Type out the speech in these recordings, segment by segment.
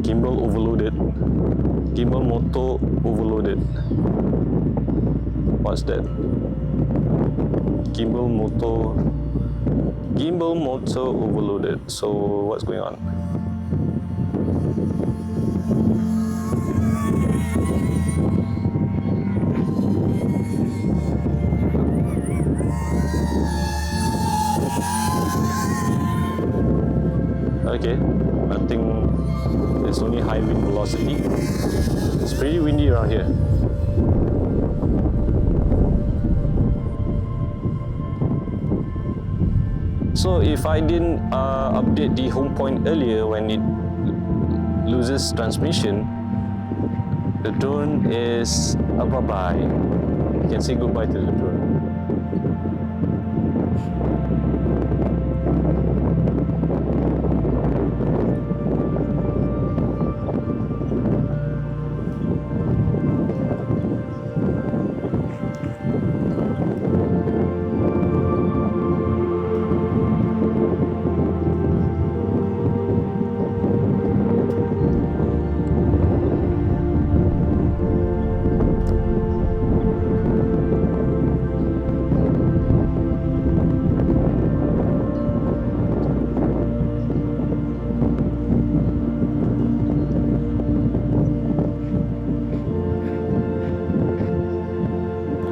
Gimbal overloaded. Gimbal motor overloaded. What's that? Gimbal motor overloaded. So what's going on? Okay, nothing. It's only high wind velocity. It's pretty windy around here. So if I didn't update the home point earlier when it loses transmission, the drone is a bye-bye. You can say goodbye to the drone.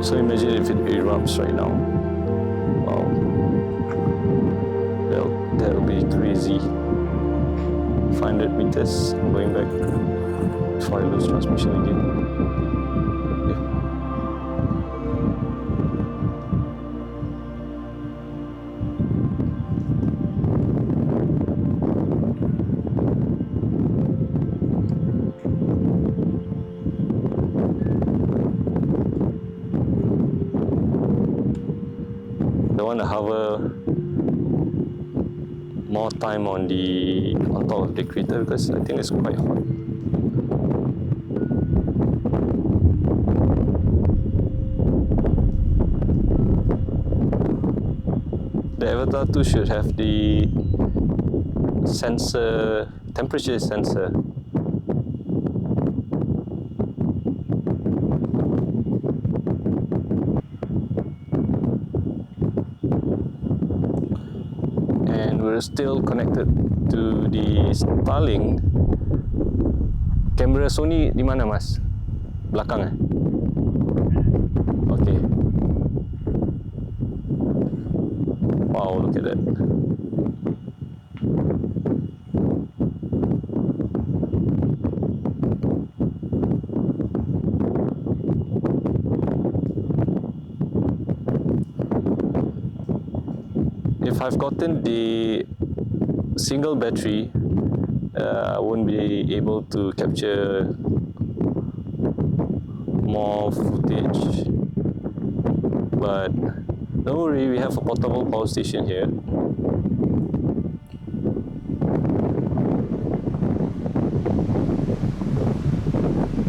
So imagine if it erupts right now. Wow. That'll be crazy. 500 meters. I'm going back before I lose transmission again. Want to hover more time on top of the crater because I think it's quite hot. The Avata 2 should have the sensor, temperature sensor. We're still connected to the Starlink. Kamera Sony di mana, Mas? Belakang Okay. Wow, look at that. If I've gotten the single battery, I won't be able to capture more footage. But don't worry, we have a portable power station here.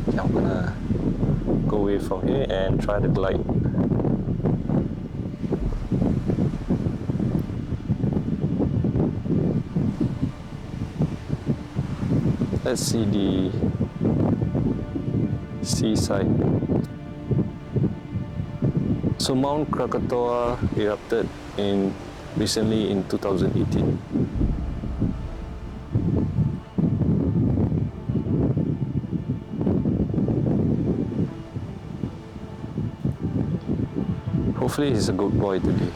Okay, I'm gonna go away from here and try to glide. Let's see the seaside. So Mount Krakatau erupted recently in 2018. Hopefully he's a good boy today.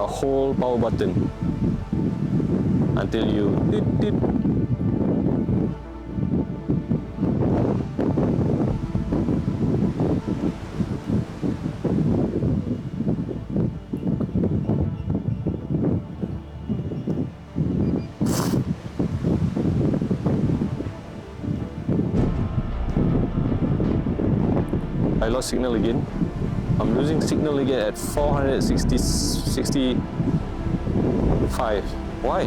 Hold power button until you dip. I lost signal again. I'm losing signal again at 465. Why?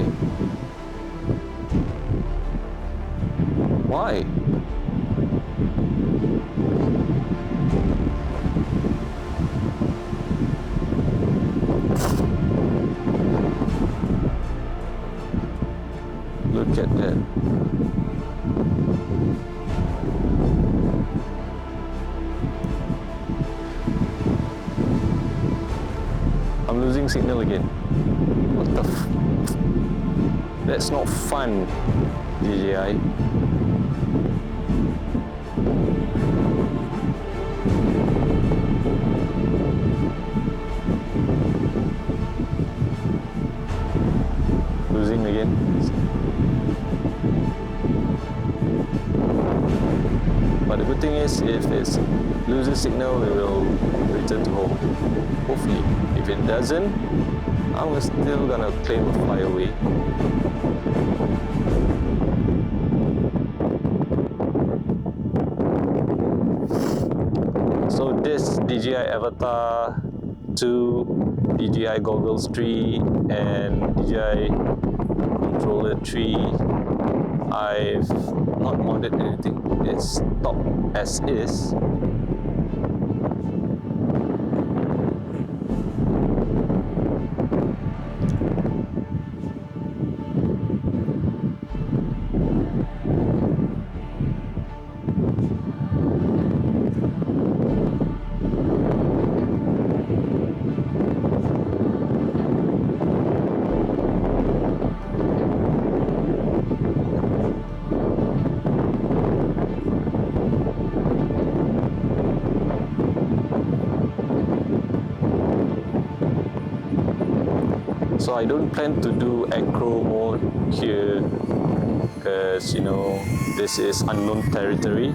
Why? Look at that. I'm losing signal again. What the f... That's not fun, DJI. Losing again. But the good thing is, if it loses signal, it will return to home. Hopefully. If it doesn't, I'm still gonna claim a flyaway. So this DJI Avata 2, DJI Goggles 3 and DJI Controller 3, I've not modded anything. It's stock as is. So I don't plan to do acro mode here because, you know, this is unknown territory.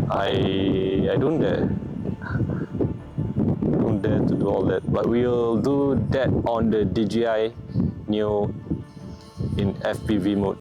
I don't dare to do all that, but we'll do that on the DJI Neo in FPV mode.